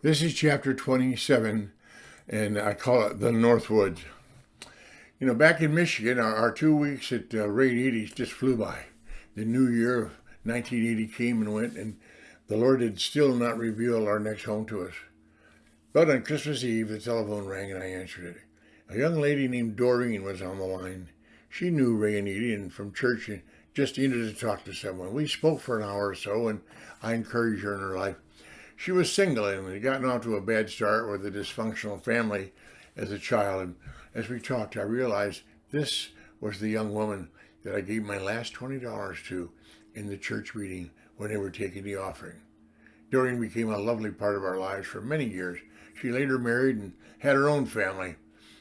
This is chapter 27, and I call it the Northwoods. Back in Michigan, our 2 weeks at Ray Eady's just flew by. The new year of 1980 came and went, and the Lord had still not revealed our next home to us. But on Christmas Eve, the telephone rang and I answered it. A young lady named Doreen was on the line. She knew Ray and Edie and from church and just needed to talk to someone. We spoke for an hour or so, and I encouraged her in her life. She was single and had gotten off to a bad start with a dysfunctional family as a child. And as we talked, I realized this was the young woman that I gave my last $20 to in the church meeting when they were taking the offering. Doreen became a lovely part of our lives for many years. She later married and had her own family.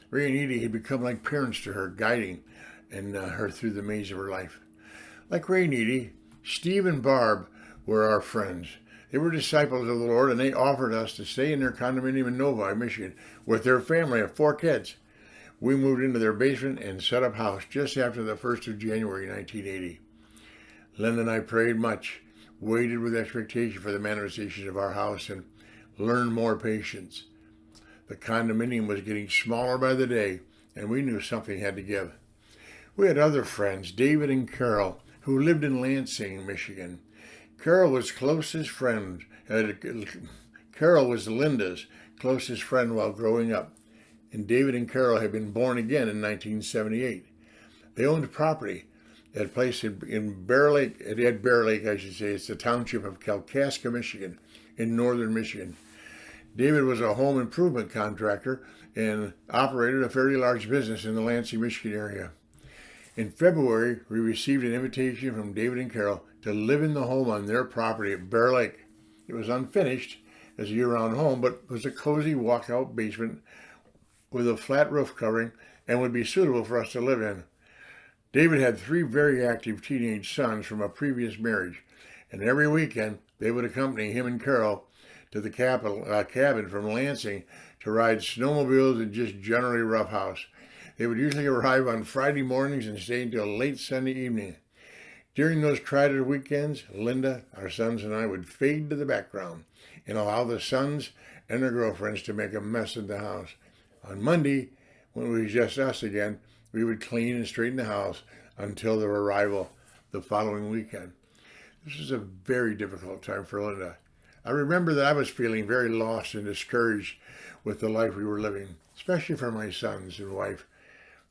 Ray and Edie had become like parents to her, guiding her through the maze of her life. Like Ray and Edie, Steve and Barb were our friends. They were disciples of the Lord, and they offered us to stay in their condominium in Novi, Michigan, with their family of 4 kids. We moved into their basement and set up house just after the 1st of January, 1980. Linda and I prayed much, waited with expectation for the manifestation of our house, and learned more patience. The condominium was getting smaller by the day, and we knew something had to give. We had other friends, David and Carol, who lived in Lansing, Michigan. Carol was Linda's closest friend while growing up, and David and Carol had been born again in 1978. They owned property at a place in Bear Lake. At Bear Lake, I should say. It's the township of Kalkaska, Michigan, in northern Michigan. David was a home improvement contractor and operated a fairly large business in the Lansing, Michigan area. In February, we received an invitation from David and Carol to live in the home on their property at Bear Lake. It was unfinished as a year-round home, but was a cozy walkout basement with a flat roof covering and would be suitable for us to live in. David had 3 very active teenage sons from a previous marriage, and every weekend they would accompany him and Carol to the cabin from Lansing to ride snowmobiles and just generally roughhouse. They would usually arrive on Friday mornings and stay until late Sunday evening. During those crowded weekends, Linda, our sons, and I would fade to the background and allow the sons and their girlfriends to make a mess in the house. On Monday, when it was just us again, we would clean and straighten the house until their arrival the following weekend. This was a very difficult time for Linda. I remember that I was feeling very lost and discouraged with the life we were living, especially for my sons and wife.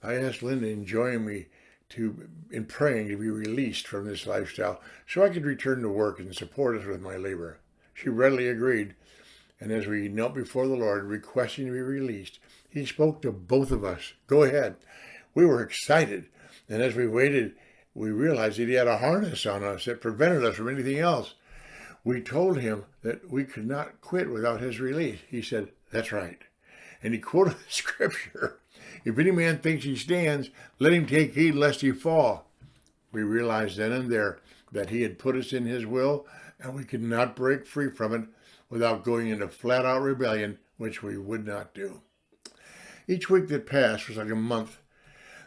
I asked Linda in joining me in praying to be released from this lifestyle so I could return to work and support us with my labor. She readily agreed, and as we knelt before the Lord requesting to be released, He spoke to both of us. Go ahead. We were excited, and as we waited, we realized that He had a harness on us that prevented us from anything else. We told Him that we could not quit without His release. He said, "That's right." And He quoted the scripture, "If any man thinks he stands, let him take heed lest he fall." We realized then and there that He had put us in His will, and we could not break free from it without going into flat-out rebellion, which we would not do. Each week that passed was like a month.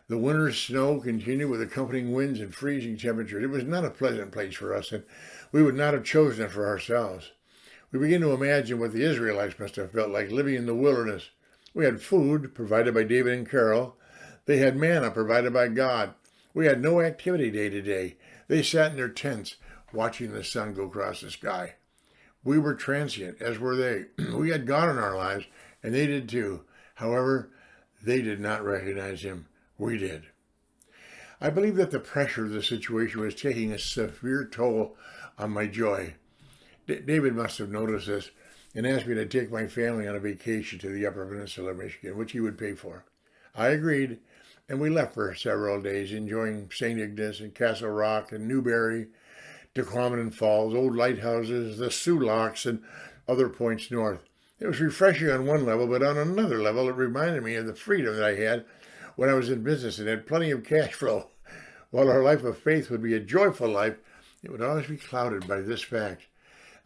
The winter's snow continued with accompanying winds and freezing temperatures. It was not a pleasant place for us, and we would not have chosen it for ourselves. We began to imagine what the Israelites must have felt like living in the wilderness. We had food provided by David and Carol. They had manna provided by God. We had no activity day to day. They sat in their tents watching the sun go across the sky. We were transient, as were they. We had God in our lives, and they did too. However, they did not recognize Him. We did. I believe that the pressure of the situation was taking a severe toll on my joy. David must have noticed this and asked me to take my family on a vacation to the Upper Peninsula of Michigan, which he would pay for. I agreed, and we left for several days, enjoying St. Ignace and Castle Rock and Newberry, Dequamanon Falls, old lighthouses, the Sioux Locks, and other points north. It was refreshing on one level, but on another level, it reminded me of the freedom that I had when I was in business and had plenty of cash flow. While our life of faith would be a joyful life, it would always be clouded by this fact.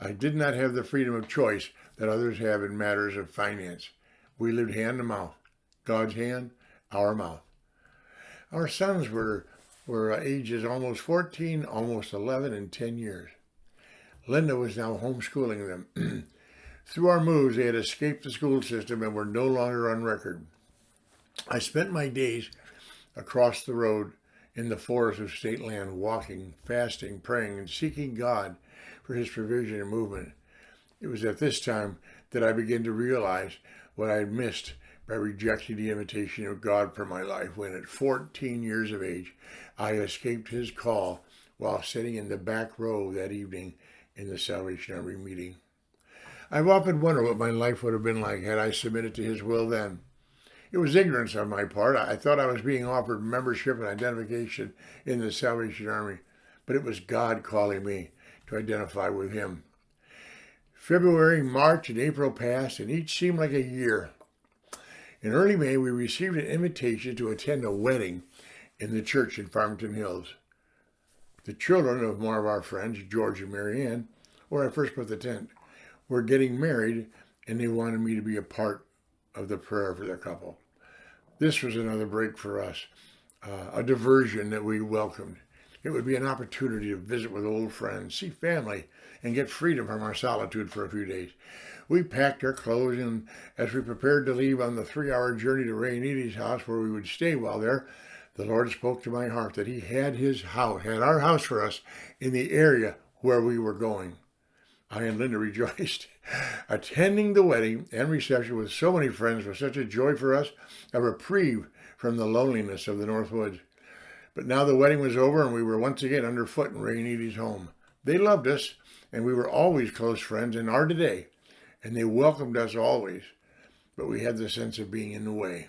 I did not have the freedom of choice that others have in matters of finance. We lived hand to mouth. God's hand, our mouth. Our sons were ages almost 14, almost 11, and 10 years. Linda was now homeschooling them. Through our moves, they had escaped the school system and were no longer on record. I spent my days across the road in the forest of state land, walking, fasting, praying, and seeking God for his provision and movement. It was at this time that I began to realize what I had missed by rejecting the invitation of God for my life when at 14 years of age, I escaped his call while sitting in the back row that evening in the Salvation Army meeting. I've often wondered what my life would have been like had I submitted to his will then. It was ignorance on my part. I thought I was being offered membership and identification in the Salvation Army, but it was God calling me to identify with him. February, March, and April passed, and each seemed like a year. In early May, we received an invitation to attend a wedding in the church in Farmington Hills. The children of one of our friends, George and Mary Ann, where I first put the tent, were getting married, and they wanted me to be a part of the prayer for their couple. This was another break for us, a diversion that we welcomed. It would be an opportunity to visit with old friends, see family, and get freedom from our solitude for a few days. We packed our clothes, and as we prepared to leave on the 3-hour journey to Ray and Edie's house where we would stay while there, the Lord spoke to my heart that he had our house for us in the area where we were going. I and Linda rejoiced. Attending the wedding and reception with so many friends was such a joy for us, a reprieve from the loneliness of the North Woods. But now the wedding was over and we were once again underfoot in Ray and Edie's home. They loved us, and we were always close friends and are today, and they welcomed us always. But we had the sense of being in the way.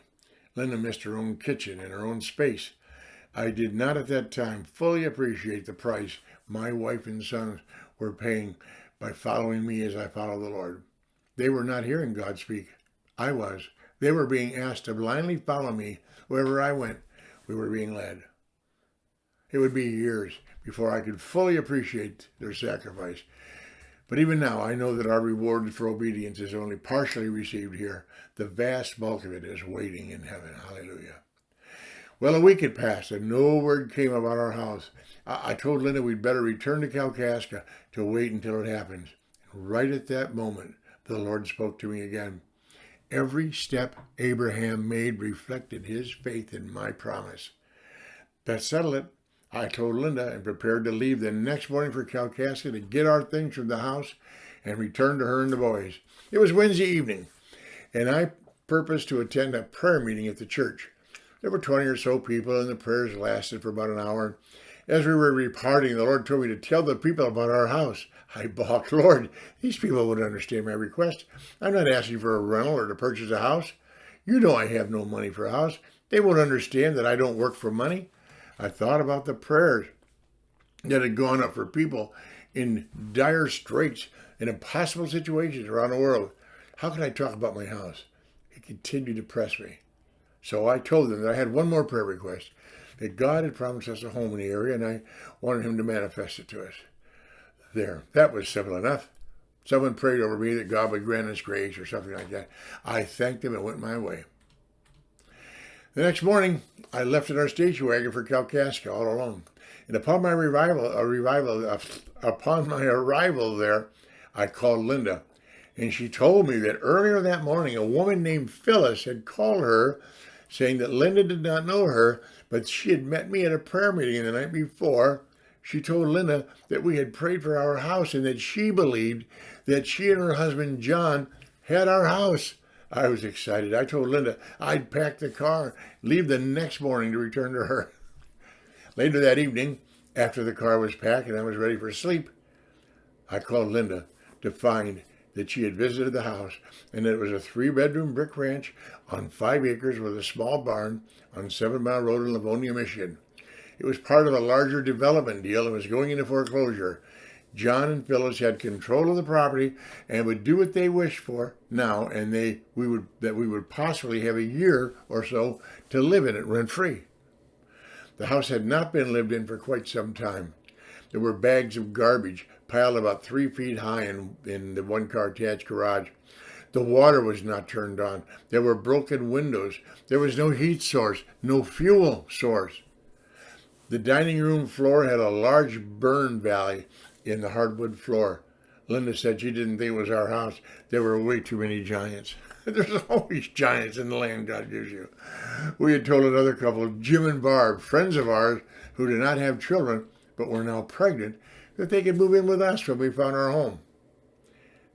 Linda missed her own kitchen and her own space. I did not at that time fully appreciate the price my wife and sons were paying by following me as I follow the Lord. They were not hearing God speak. I was. They were being asked to blindly follow me wherever I went. We were being led. It would be years before I could fully appreciate their sacrifice. But even now, I know that our reward for obedience is only partially received here. The vast bulk of it is waiting in heaven. Hallelujah. Well, a week had passed and no word came about our house. I told Linda we'd better return to Kalkaska to wait until it happens. Right at that moment, the Lord spoke to me again. Every step Abraham made reflected his faith in my promise. That settled it. I told Linda and prepared to leave the next morning for Kalkaska to get our things from the house and return to her and the boys. It was Wednesday evening, and I purposed to attend a prayer meeting at the church. There were 20 or so people, and the prayers lasted for about an hour. As we were departing, the Lord told me to tell the people about our house. I balked. Lord, these people would understand my request. I'm not asking for a rental or to purchase a house. You know I have no money for a house. They won't understand that I don't work for money. I thought about the prayers that had gone up for people in dire straits and impossible situations around the world. How could I talk about my house? It continued to press me. So I told them that I had one more prayer request, that God had promised us a home in the area, and I wanted him to manifest it to us. There, that was simple enough. Someone prayed over me that God would grant us grace or something like that. I thanked him and went my way. The next morning, I left in our station wagon for Kalkaska all alone. And upon my arrival there, I called Linda. And she told me that earlier that morning, a woman named Phyllis had called her saying that Linda did not know her, but she had met me at a prayer meeting the night before. She told Linda that we had prayed for our house and that she believed that she and her husband, John, had our house. I was excited. I told Linda I'd pack the car, leave the next morning to return to her. Later that evening, after the car was packed and I was ready for sleep, I called Linda to find that she had visited the house and that it was a 3-bedroom brick ranch on 5 acres with a small barn on 7 Mile Road in Livonia, Michigan. It was part of a larger development deal and was going into foreclosure. John and Phyllis had control of the property and would do what they wished for now, and we would possibly have a year or so to live in it rent-free. The house had not been lived in for quite some time. There were bags of garbage piled about 3 feet high in the one-car attached garage. The water was not turned on. There were broken windows. There was no heat source, no fuel source. The dining room floor had a large burn valley in the hardwood floor. Linda said she didn't think it was our house. There were way too many giants. There's always giants in the land God gives you. We had told another couple, Jim and Barb, friends of ours who did not have children but were now pregnant, that they could move in with us when we found our home.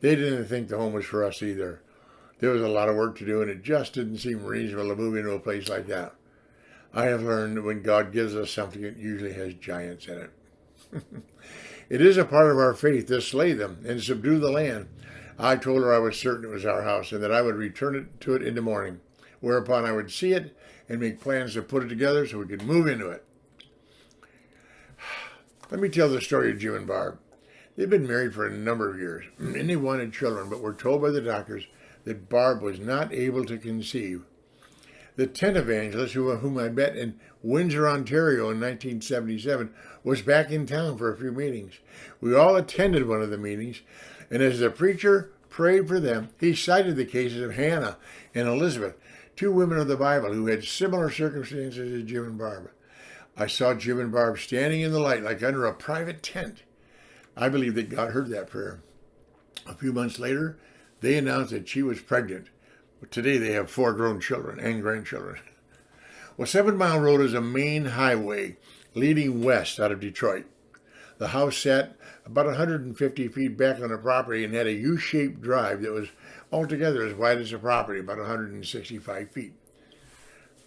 They didn't think the home was for us either. There was a lot of work to do, and it just didn't seem reasonable to move into a place like that. I have learned that when God gives us something, it usually has giants in it. It is a part of our faith to slay them and subdue the land. I told her I was certain it was our house and that I would return it to it in the morning, whereupon I would see it and make plans to put it together so we could move into it. Let me tell the story of Jim and Barb. They've been married for a number of years, and they wanted children, but were told by the doctors that Barb was not able to conceive. The tent evangelist, whom I met in Windsor, Ontario in 1977, was back in town for a few meetings. We all attended one of the meetings, and as the preacher prayed for them, he cited the cases of Hannah and Elizabeth, two women of the Bible who had similar circumstances as Jim and Barb. I saw Jim and Barb standing in the light like under a private tent. I believe that God heard that prayer. A few months later, they announced that she was pregnant. Today they have 4 grown children and grandchildren. Well, 7 Mile Road is a main highway leading west out of Detroit. The house sat about 150 feet back on the property and had a U-shaped drive that was altogether as wide as the property, about 165 feet.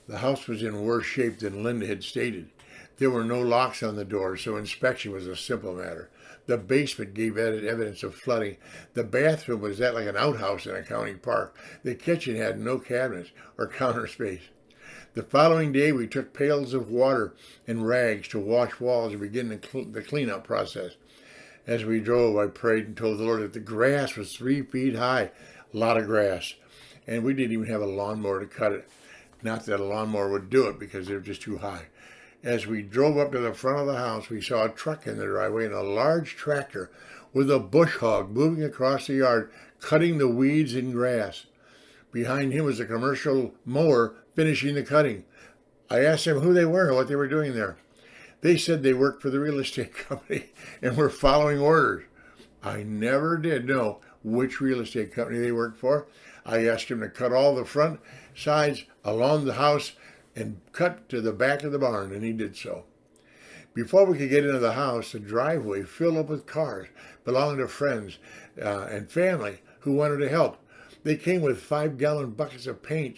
The house was in worse shape than Linda had stated. There were no locks on the doors, so inspection was a simple matter. The basement gave evidence of flooding. The bathroom was like an outhouse in a county park. The kitchen had no cabinets or counter space. The following day, we took pails of water and rags to wash walls and begin the cleanup process. As we drove, I prayed and told the Lord that the grass was 3 feet high, a lot of grass, and we didn't even have a lawnmower to cut it. Not that a lawnmower would do it because they were just too high. As we drove up to the front of the house, we saw a truck in the driveway and a large tractor with a bush hog moving across the yard, cutting the weeds and grass. Behind him was a commercial mower finishing the cutting. I asked them who they were and what they were doing there. They said they worked for the real estate company and were following orders. I never did know which real estate company they worked for. I asked him to cut all the front sides along the house and cut to the back of the barn, and he did so. Before we could get into the house, the driveway filled up with cars belonging to friends and family who wanted to help. They came with 5-gallon buckets of paint,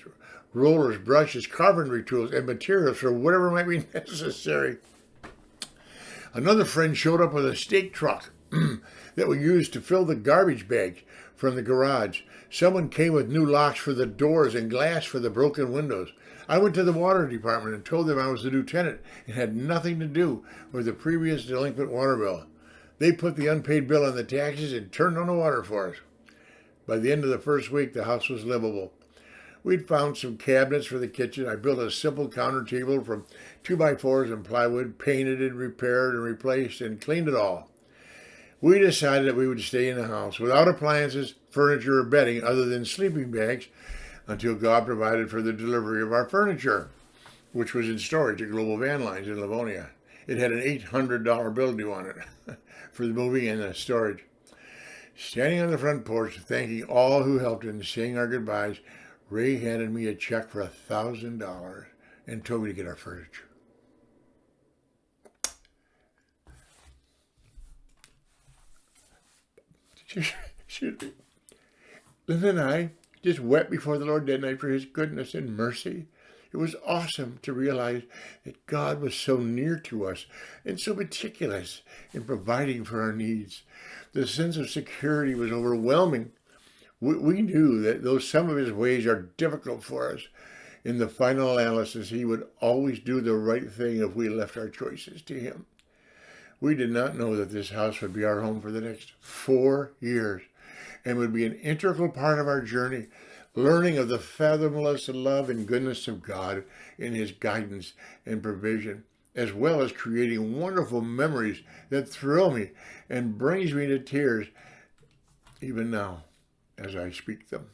rollers, brushes, carpentry tools, and materials for whatever might be necessary. Another friend showed up with a stake truck that we used to fill the garbage bags from the garage. Someone came with new locks for the doors and glass for the broken windows. I went to the water department and told them I was the new tenant and had nothing to do with the previous delinquent water bill. They put the unpaid bill on the taxes and turned on the water for us. By the end of the first week, the house was livable. We'd found some cabinets for the kitchen. I built a simple counter table from 2x4s and plywood, painted and repaired and replaced and cleaned it all. We decided that we would stay in the house without appliances, furniture, or bedding other than sleeping bags until God provided for the delivery of our furniture, which was in storage at Global Van Lines in Livonia. It had an $800 bill due on it for the moving and the storage. Standing on the front porch, thanking all who helped in saying our goodbyes, Ray handed me a check for $1,000 and told me to get our furniture. Linda and I just wept before the Lord that night for his goodness and mercy. It was awesome to realize that God was so near to us and so meticulous in providing for our needs. The sense of security was overwhelming. We knew that though some of his ways are difficult for us, in the final analysis, he would always do the right thing if we left our choices to him. We did not know that this house would be our home for the next 4 years and would be an integral part of our journey, learning of the fathomless love and goodness of God in his guidance and provision, as well as creating wonderful memories that thrill me and brings me to tears even now as I speak them.